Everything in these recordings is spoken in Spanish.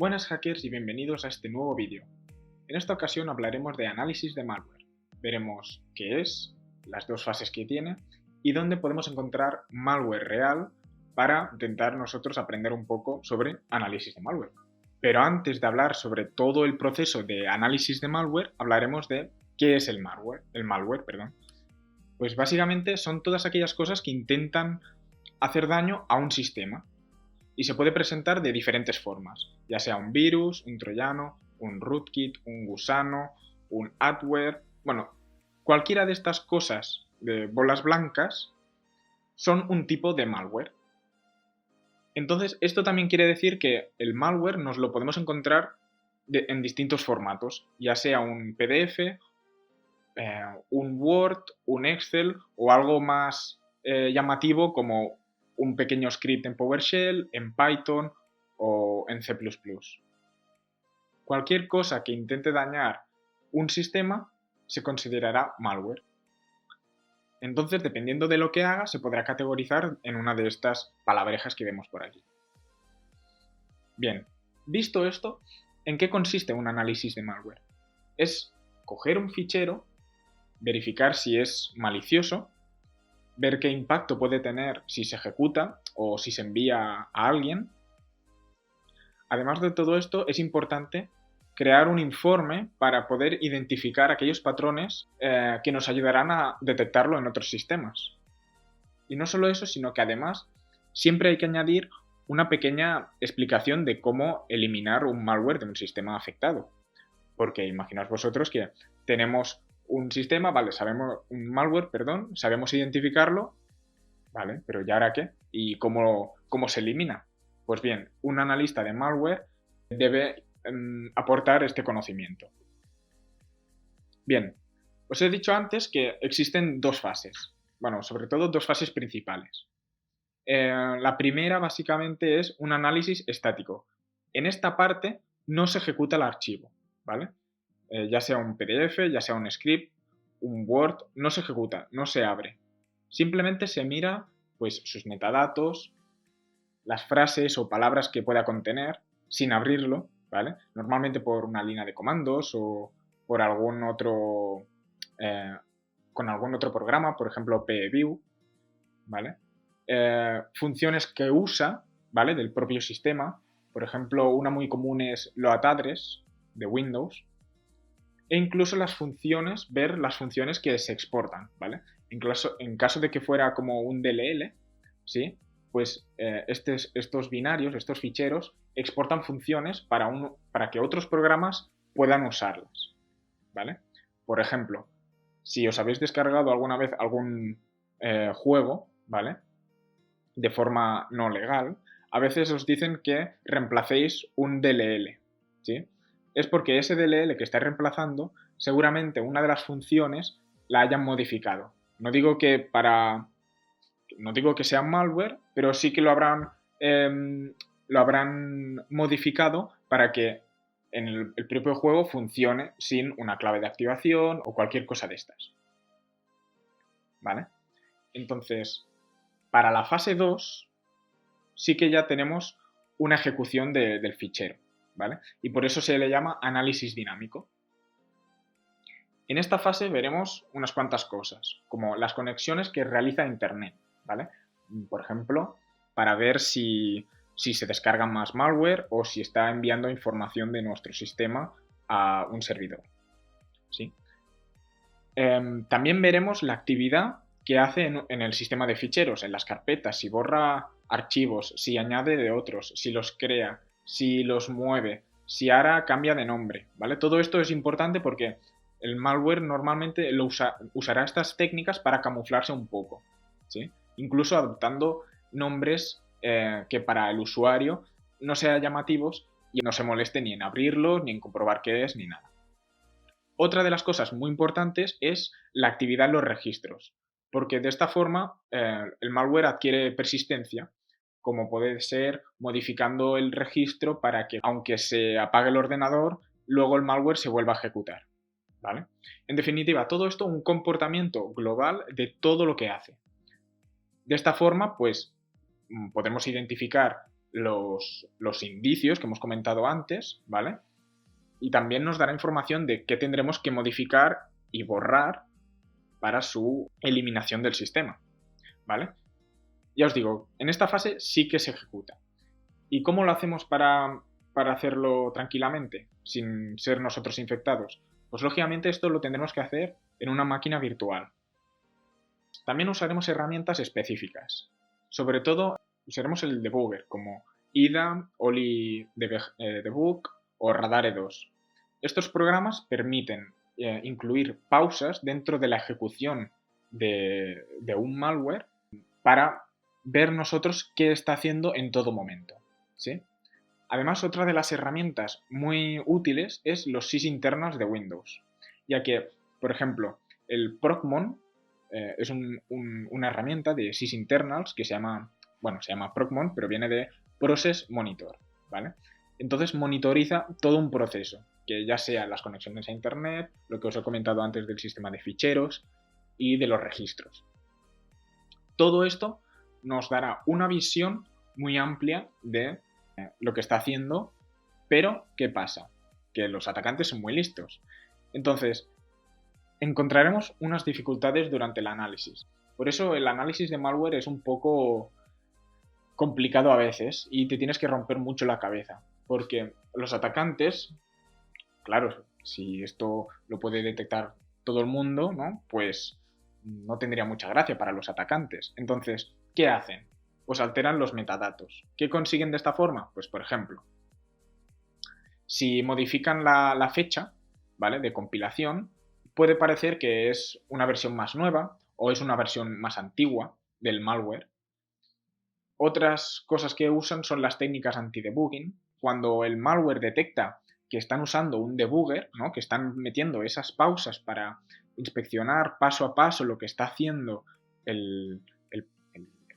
Buenas hackers y bienvenidos a este nuevo vídeo. En esta ocasión hablaremos de análisis de malware. Veremos qué es, las dos fases que tiene y dónde podemos encontrar malware real para intentar nosotros aprender un poco sobre análisis de malware. Pero antes de hablar sobre todo el proceso de análisis de malware, hablaremos de qué es el malware. Pues básicamente son todas aquellas cosas que intentan hacer daño a un sistema. Y se puede presentar de diferentes formas, ya sea un virus, un troyano, un rootkit, un gusano, un adware. Bueno, cualquiera de estas cosas de bolas blancas son un tipo de malware. Entonces, esto también quiere decir que el malware nos lo podemos encontrar en distintos formatos, ya sea un PDF, un Word, un Excel o algo más llamativo como un pequeño script en PowerShell, en Python o en C++. Cualquier cosa que intente dañar un sistema se considerará malware. Entonces, dependiendo de lo que haga, se podrá categorizar en una de estas palabrejas que vemos por aquí. Bien, visto esto, ¿en qué consiste un análisis de malware? Es coger un fichero, verificar si es malicioso, ver qué impacto puede tener si se ejecuta o si se envía a alguien. Además de todo esto, es importante crear un informe para poder identificar aquellos patrones que nos ayudarán a detectarlo en otros sistemas. Y no solo eso, sino que además siempre hay que añadir una pequeña explicación de cómo eliminar un malware de un sistema afectado. Porque imaginaos vosotros que tenemos un sistema, vale, sabemos identificarlo, vale, pero ¿y ahora qué? ¿Y cómo se elimina? Pues bien, un analista de malware debe aportar este conocimiento. Bien, os he dicho antes que existen dos fases, bueno, sobre todo dos fases principales. La primera básicamente es un análisis estático. En esta parte no se ejecuta el archivo, ¿vale? Ya sea un PDF, ya sea un script, un Word, no se ejecuta, no se abre. Simplemente se mira pues, sus metadatos, las frases o palabras que pueda contener sin abrirlo, ¿vale? Normalmente por una línea de comandos o por algún otro con algún otro programa, por ejemplo pview, ¿vale? Funciones que usa, ¿vale? Del propio sistema. Por ejemplo, una muy común es load_address de Windows, e incluso ver las funciones que se exportan, ¿vale? Incluso en caso de que fuera como un DLL, ¿sí? Pues estos binarios, estos ficheros, exportan funciones para que otros programas puedan usarlas, ¿vale? Por ejemplo, si os habéis descargado alguna vez algún juego, ¿vale? De forma no legal, a veces os dicen que reemplacéis un DLL, ¿sí? Es porque ese DLL que está reemplazando, seguramente una de las funciones la hayan modificado. No digo que sea malware, pero sí que lo habrán modificado para que en el propio juego funcione sin una clave de activación o cualquier cosa de estas. ¿Vale? Entonces, para la fase 2 sí que ya tenemos una ejecución del fichero, ¿vale? Y por eso se le llama análisis dinámico. En esta fase veremos unas cuantas cosas, como las conexiones que realiza Internet, ¿vale? Por ejemplo, para ver si se descarga más malware o si está enviando información de nuestro sistema a un servidor, ¿sí? También veremos la actividad que hace en el sistema de ficheros, en las carpetas, si borra archivos, si añade de otros, si los crea, si los mueve, si ahora cambia de nombre, ¿vale? Todo esto es importante porque el malware normalmente usará estas técnicas para camuflarse un poco, ¿sí? Incluso adoptando nombres que para el usuario no sean llamativos y no se moleste ni en abrirlo, ni en comprobar qué es, ni nada. Otra de las cosas muy importantes es la actividad en los registros, porque de esta forma el malware adquiere persistencia, como puede ser modificando el registro para que, aunque se apague el ordenador, luego el malware se vuelva a ejecutar, ¿vale? En definitiva, todo esto un comportamiento global de todo lo que hace. De esta forma, pues, podemos identificar los indicios que hemos comentado antes, ¿vale? Y también nos dará información de qué tendremos que modificar y borrar para su eliminación del sistema, ¿vale? Ya os digo, en esta fase sí que se ejecuta. ¿Y cómo lo hacemos para hacerlo tranquilamente, sin ser nosotros infectados? Pues lógicamente esto lo tendremos que hacer en una máquina virtual. También usaremos herramientas específicas. Sobre todo usaremos el debugger como IDA, Oli Debug o Radare 2. Estos programas permiten incluir pausas dentro de la ejecución de un malware para ver nosotros qué está haciendo en todo momento, ¿sí? Además, otra de las herramientas muy útiles es los sysinternals de Windows, ya que, por ejemplo, el Procmon es una herramienta de sysinternals que se llama Procmon, pero viene de Process Monitor, ¿vale? Entonces monitoriza todo un proceso, que ya sea las conexiones a Internet, lo que os he comentado antes del sistema de ficheros y de los registros. Todo esto nos dará una visión muy amplia de lo que está haciendo, pero ¿qué pasa? Que los atacantes son muy listos. Entonces, encontraremos unas dificultades durante el análisis. Por eso el análisis de malware es un poco complicado a veces y te tienes que romper mucho la cabeza, porque los atacantes, claro, si esto lo puede detectar todo el mundo, ¿no? Pues no tendría mucha gracia para los atacantes. Entonces, ¿qué hacen? Pues alteran los metadatos. ¿Qué consiguen de esta forma? Pues, por ejemplo, si modifican la fecha, ¿vale?, de compilación, puede parecer que es una versión más nueva o es una versión más antigua del malware. Otras cosas que usan son las técnicas anti-debugging. Cuando el malware detecta que están usando un debugger, ¿no?, que están metiendo esas pausas para inspeccionar paso a paso lo que está haciendo el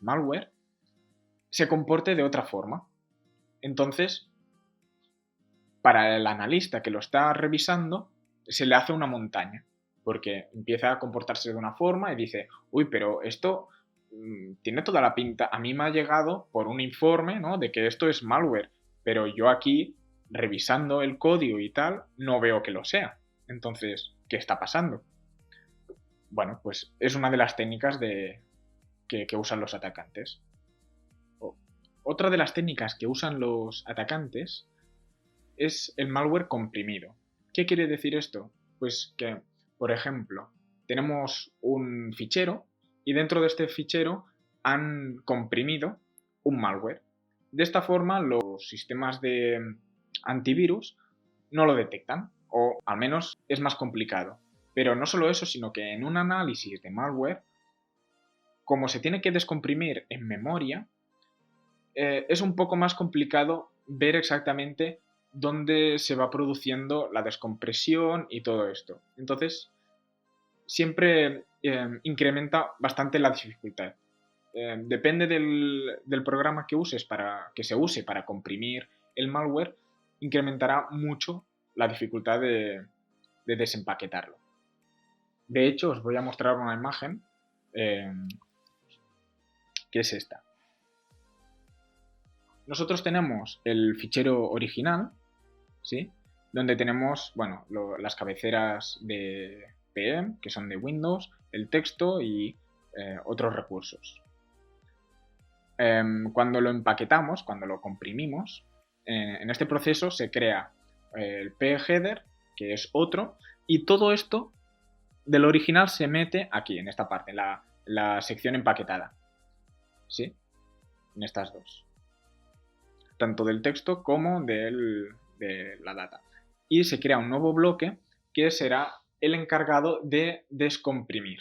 malware, se comporte de otra forma. Entonces, para el analista que lo está revisando, se le hace una montaña, porque empieza a comportarse de una forma y dice, uy, pero esto tiene toda la pinta, a mí me ha llegado por un informe, ¿no?, de que esto es malware, pero yo aquí, revisando el código y tal, no veo que lo sea. Entonces, ¿qué está pasando? Bueno, pues es una de las técnicas que usan los atacantes. Otra de las técnicas que usan los atacantes es el malware comprimido. ¿Qué quiere decir esto? Pues que, por ejemplo, tenemos un fichero y dentro de este fichero han comprimido un malware. De esta forma, los sistemas de antivirus no lo detectan, o al menos es más complicado. Pero no solo eso, sino que en un análisis de malware, como se tiene que descomprimir en memoria, es un poco más complicado ver exactamente dónde se va produciendo la descompresión y todo esto. Entonces, siempre incrementa bastante la dificultad. Depende del programa que se use para comprimir el malware, incrementará mucho la dificultad de desempaquetarlo. De hecho, os voy a mostrar una imagen que es esta. Nosotros tenemos el fichero original, ¿sí?, donde tenemos, bueno, las cabeceras de PM, que son de Windows, el texto y otros recursos. Cuando lo empaquetamos, cuando lo comprimimos, en este proceso se crea el pheader, que es otro, y todo esto del original se mete aquí, en esta parte, la sección empaquetada, ¿sí?, en estas dos, tanto del texto como de la data. Y se crea un nuevo bloque que será el encargado de descomprimir,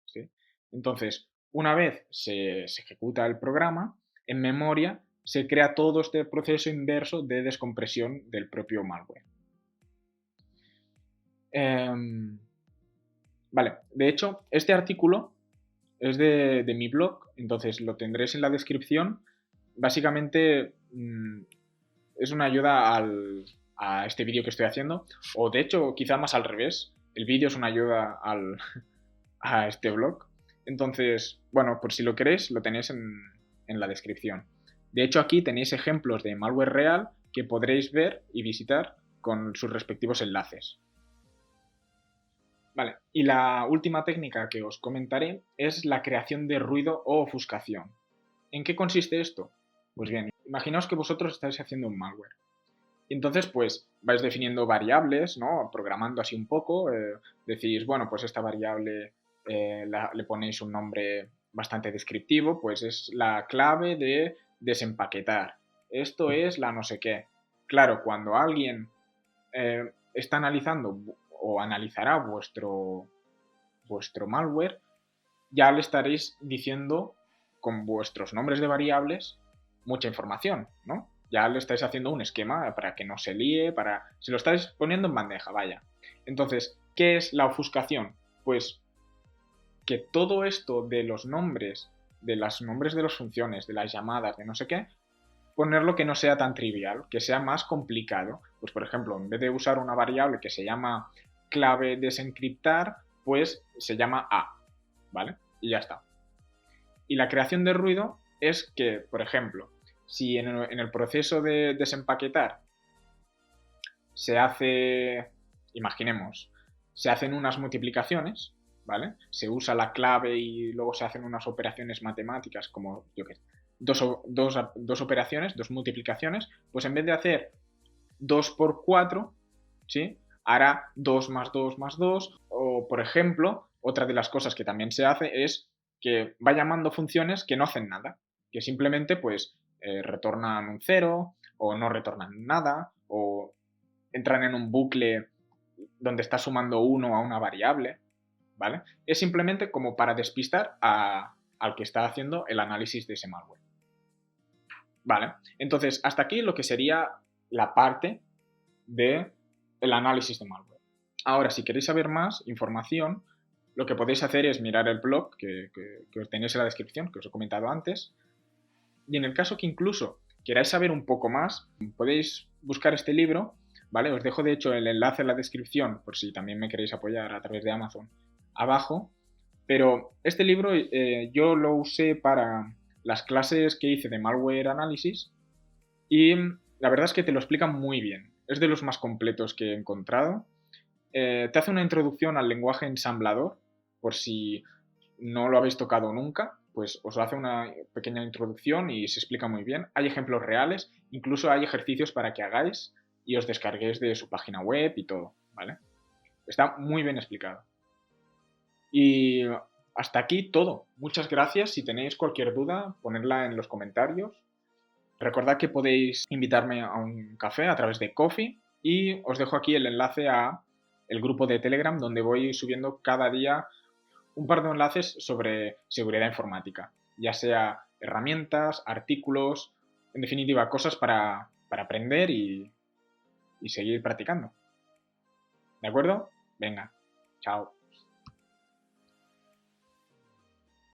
¿sí? Entonces, una vez se ejecuta el programa, en memoria se crea todo este proceso inverso de descompresión del propio malware. Vale, de hecho, este artículo es de mi blog, entonces lo tendréis en la descripción. Básicamente es una ayuda a este vídeo que estoy haciendo, o de hecho quizá más al revés, el vídeo es una ayuda a este blog. Entonces, bueno, por si lo queréis, lo tenéis en la descripción. De hecho, aquí tenéis ejemplos de malware real que podréis ver y visitar con sus respectivos enlaces. Vale, y la última técnica que os comentaré es la creación de ruido o ofuscación. ¿En qué consiste esto? Pues bien, imaginaos que vosotros estáis haciendo un malware. Y entonces, pues, vais definiendo variables, ¿no? Programando así un poco. Decís, bueno, pues esta variable le ponéis un nombre bastante descriptivo, pues es la clave de desempaquetar. Esto es la no sé qué. Claro, cuando alguien está analizando o analizará vuestro malware, ya le estaréis diciendo con vuestros nombres de variables mucha información, ¿no? Ya le estáis haciendo un esquema para que no se líe, se lo estáis poniendo en bandeja, vaya. Entonces, ¿qué es la ofuscación? Pues que todo esto de los nombres, de los nombres de las funciones, de las llamadas, de no sé qué, ponerlo que no sea tan trivial, que sea más complicado. Pues por ejemplo, en vez de usar una variable que se llama clave desencriptar, pues se llama A, ¿vale? Y ya está. Y la creación de ruido es que, por ejemplo, si en el proceso de desempaquetar se hace, imaginemos, se hacen unas multiplicaciones, ¿vale? Se usa la clave y luego se hacen unas operaciones matemáticas como, yo qué sé, dos operaciones, dos multiplicaciones, pues en vez de hacer 2 por 4, ¿sí? Hará 2 más 2 más 2, o por ejemplo, otra de las cosas que también se hace es que va llamando funciones que no hacen nada, que simplemente pues retornan un 0 o no retornan nada o entran en un bucle donde está sumando 1 a una variable, ¿vale? Es simplemente como para despistar al que está haciendo el análisis de ese malware. Vale, entonces hasta aquí lo que sería la parte de el análisis de malware. Ahora, si queréis saber más información, lo que podéis hacer es mirar el blog que os tenéis en la descripción, que os he comentado antes. Y en el caso que incluso queráis saber un poco más, podéis buscar este libro, ¿vale? Os dejo de hecho el enlace en la descripción por si también me queréis apoyar a través de Amazon abajo. Pero este libro yo lo usé para las clases que hice de malware análisis y la verdad es que te lo explican muy bien. Es de los más completos que he encontrado. Te hace una introducción al lenguaje ensamblador, por si no lo habéis tocado nunca, pues os hace una pequeña introducción y se explica muy bien. Hay ejemplos reales, incluso hay ejercicios para que hagáis y os descarguéis de su página web y todo, ¿vale? Está muy bien explicado. Y hasta aquí todo. Muchas gracias. Si tenéis cualquier duda, ponedla en los comentarios. Recordad que podéis invitarme a un café a través de Coffee y os dejo aquí el enlace a el grupo de Telegram donde voy subiendo cada día un par de enlaces sobre seguridad informática, ya sea herramientas, artículos, en definitiva, cosas para aprender y seguir practicando. ¿De acuerdo? Venga, chao.